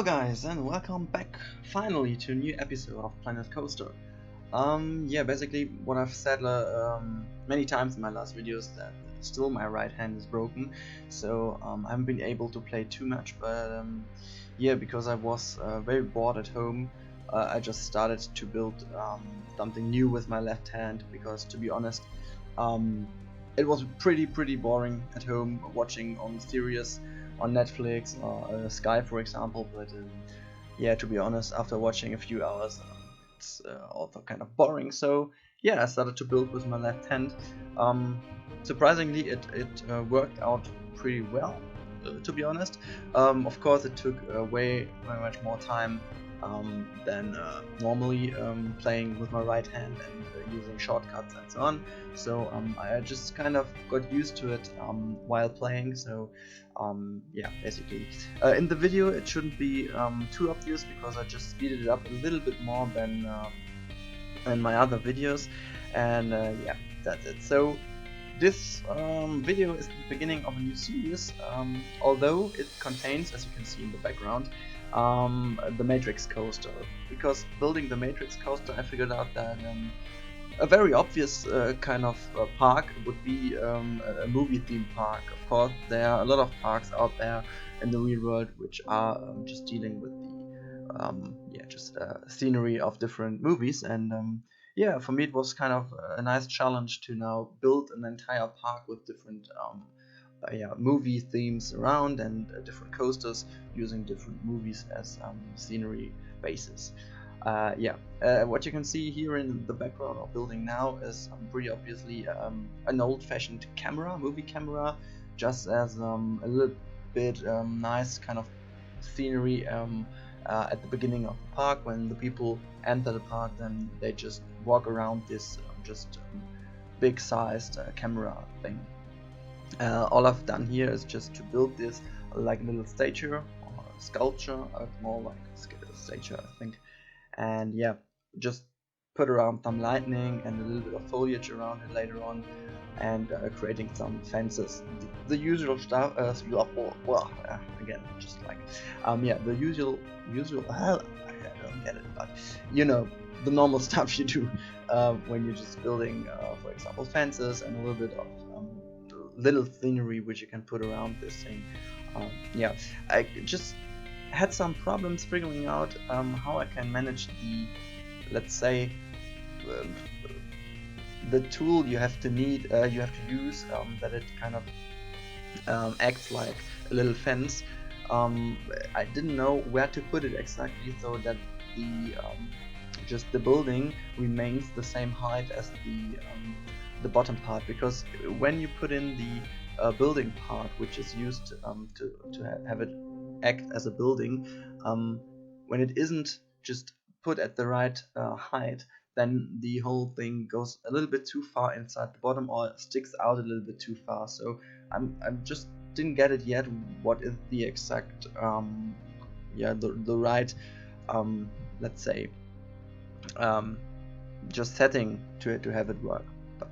guys, and welcome back finally to a new episode of Planet Coaster. Basically what I've said many times in my last videos, that still my right hand is broken, so I haven't been able to play too much, but because I was very bored at home, I just started to build something new with my left hand, because to be honest, it was pretty boring at home watching on series on Netflix or Sky, for example. But to be honest, after watching a few hours, it's also kind of boring. So yeah, I started to build with my left hand. Surprisingly, it worked out pretty well, to be honest. Of course, it took very much more time than normally playing with my right hand and using shortcuts and so on. So I just kind of got used to it while playing. So basically in the video it shouldn't be too obvious, because I just speeded it up a little bit more than in my other videos, and that's it. So this video is the beginning of a new series, although it contains, as you can see in the background, the Matrix coaster. Because building the Matrix coaster, I figured out that a very obvious kind of park would be a movie theme park. Of course, there are a lot of parks out there in the real world which are just dealing with the scenery of different movies, and for me it was kind of a nice challenge to now build an entire park with different movie themes around, and different coasters using different movies as scenery bases. What you can see here in the background of building now is pretty obviously an old-fashioned camera, movie camera, just as a little bit nice kind of scenery at the beginning of the park. When the people enter the park, then they just walk around this big-sized camera thing. All I've done here is just to build this like a little statue or sculpture, more like a statue, I think. And just put around some lightning and a little bit of foliage around it later on, and creating some fences, the usual stuff. Again, just like the usual I don't get it, but you know, the normal stuff you do when you're just building, for example, fences, and a little bit of little scenery which you can put around this thing. I just had some problems figuring out how I can manage the, let's say, the tool you have to use, that it kind of acts like a little fence. I didn't know where to put it exactly, so that the building remains the same height as the bottom part, because when you put in the building part, which is used to have it act as a building, when it isn't just put at the right height, then the whole thing goes a little bit too far inside the bottom, or sticks out a little bit too far. So I'm just didn't get it yet what is the exact the right let's say just setting to have it work. But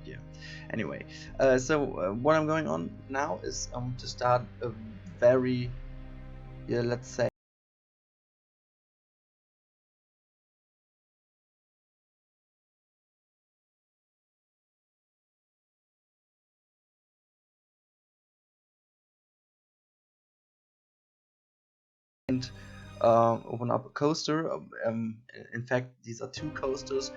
anyway, what I'm going on now is to start a very let's say open up a coaster. In fact, these are two coasters,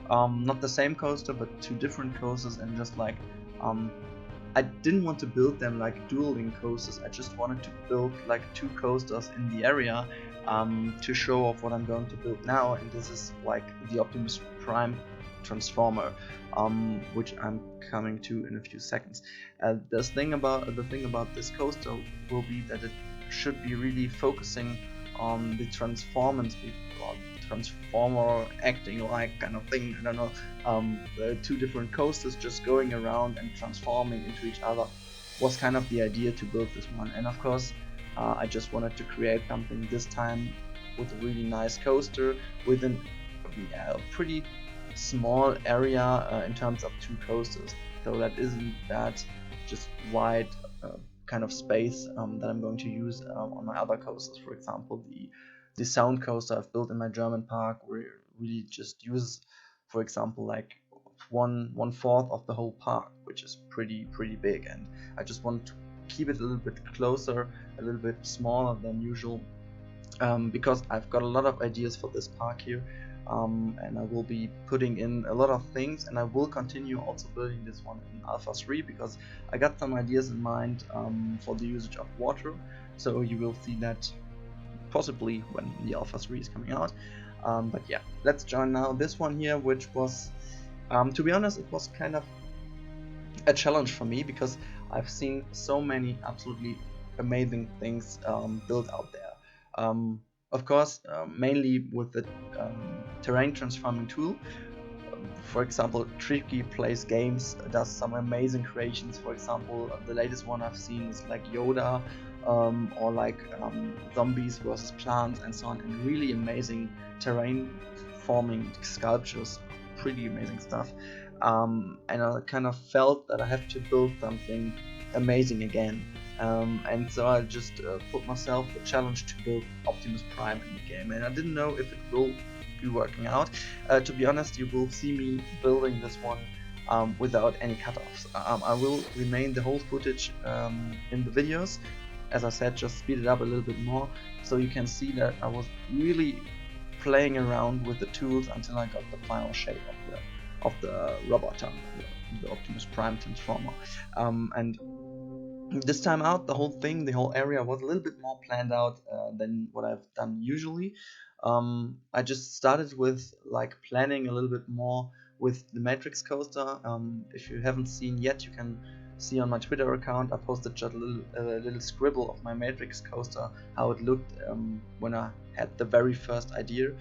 not the same coaster, but two different coasters. And just like I didn't want to build them like dueling coasters. I just wanted to build like two coasters in the area to show off what I'm going to build now. And this is like the Optimus Prime transformer, which I'm coming to in a few seconds. The thing about this coaster will be that it should be really focusing on the transformance, or transformer acting like kind of thing. I don't know. The two different coasters just going around and transforming into each other was kind of the idea to build this one. And of course, I just wanted to create something this time with a really nice coaster within a pretty small area in terms of two coasters. So that isn't that just wide kind of space that I'm going to use on my other coasters. For example, the sound coaster I've built in my German park really just uses, for example, like one fourth of the whole park, which is pretty big, and I just want to keep it a little bit closer, a little bit smaller than usual, because I've got a lot of ideas for this park here, and I will be putting in a lot of things, and I will continue also building this one in Alpha 3 because I got some ideas in mind for the usage of water, so you will see that possibly when the Alpha 3 is coming out. But yeah, let's join now this one here, which was, to be honest, it was kind of a challenge for me because I've seen so many absolutely amazing things built out there. Of course, mainly with the terrain transforming tool. For example, Tricky Plays Games does some amazing creations. For example, the latest one I've seen is like Yoda, or like zombies versus plants and so on, and really amazing terrain forming sculptures, pretty amazing stuff. And I kind of felt that I have to build something amazing again, and so I just put myself the challenge to build Optimus Prime in the game, and I didn't know if it will be working out. To be honest, you will see me building this one without any cutoffs. I will remain the whole footage in the videos. As I said, just speed it up a little bit more so you can see that I was really playing around with the tools until I got the final shape of the robot, the Optimus Prime transformer. And this time out, the whole area was a little bit more planned out than what I've done usually. I just started with like planning a little bit more with the Matrix coaster. If you haven't seen yet, you can see on my Twitter account I posted just a little scribble of my Matrix coaster, how it looked when I had the very first idea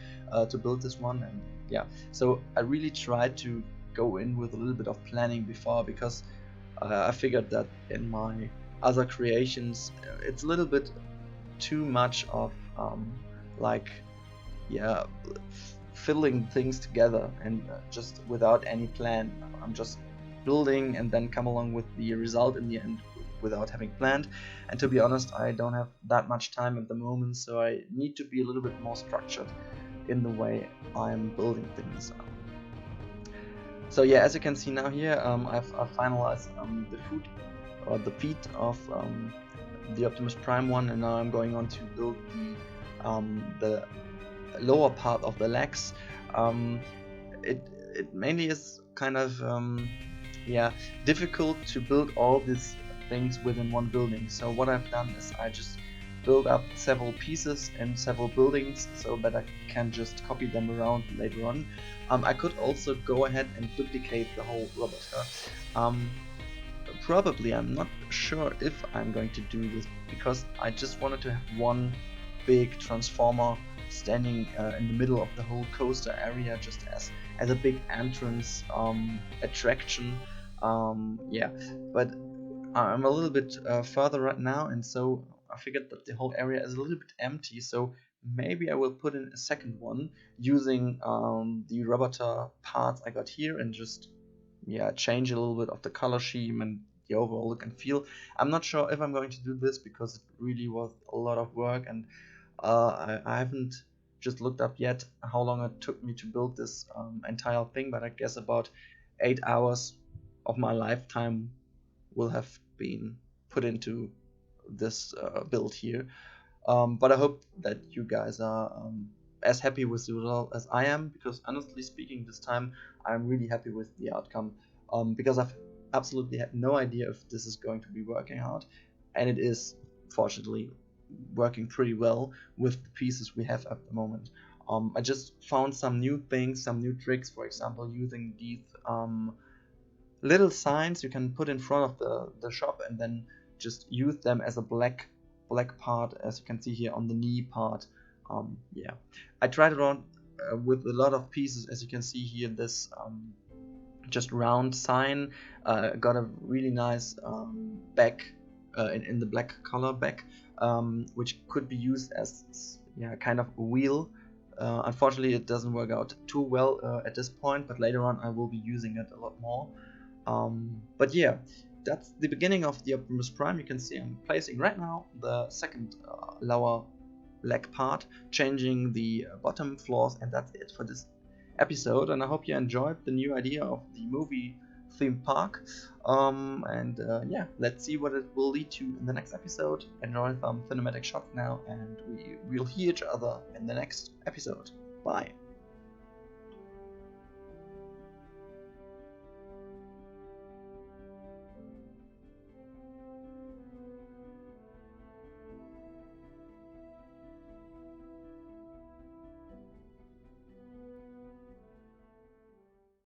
to build this one. And yeah, so I really tried to go in with a little bit of planning before, because I figured that in my other creations it's a little bit too much of like, yeah, fiddling things together and just without any plan. I'm just building and then come along with the result in the end without having planned. And to be honest, I don't have that much time at the moment, so I need to be a little bit more structured in the way I'm building things. So yeah, as you can see now here, I've finalized the feet of the Optimus Prime one, and now I'm going on to build the lower part of the legs. It mainly is kind of yeah, difficult to build all these things within one building. So what I've done is I just build up several pieces and several buildings so that I can just copy them around later on. I could also go ahead and duplicate the whole robot. Probably, I'm not sure if I'm going to do this, because I just wanted to have one big transformer standing in the middle of the whole coaster area, just as a big entrance attraction. Yeah, but I'm a little bit further right now, and so I figured that the whole area is a little bit empty, so maybe I will put in a second one using the Roboter parts I got here, and just, yeah, change a little bit of the color scheme and the overall look and feel. I'm not sure if I'm going to do this because it really was a lot of work, and I haven't just looked up yet how long it took me to build this entire thing, but I guess about 8 hours of my lifetime will have been put into this build here. But I hope that you guys are as happy with the result as I am, because honestly speaking, this time I'm really happy with the outcome, because I've absolutely had no idea if this is going to be working out, and it is fortunately working pretty well with the pieces we have at the moment. I just found some new things, some new tricks, for example using these little signs you can put in front of the shop and then just use them as a black part, as you can see here on the knee part. Yeah, I tried around with a lot of pieces, as you can see here, this just round sign got a really nice back in the black color back, which could be used as, yeah, kind of a wheel. Unfortunately it doesn't work out too well at this point, but later on I will be using it a lot more. But yeah, that's the beginning of the Optimus Prime. You can see I'm placing right now the second lower black part, changing the bottom floors, and that's it for this episode. And I hope you enjoyed the new idea of the movie theme park. Yeah, let's see what it will lead to in the next episode. Enjoy some cinematic shots now, and we will hear each other in the next episode. Bye.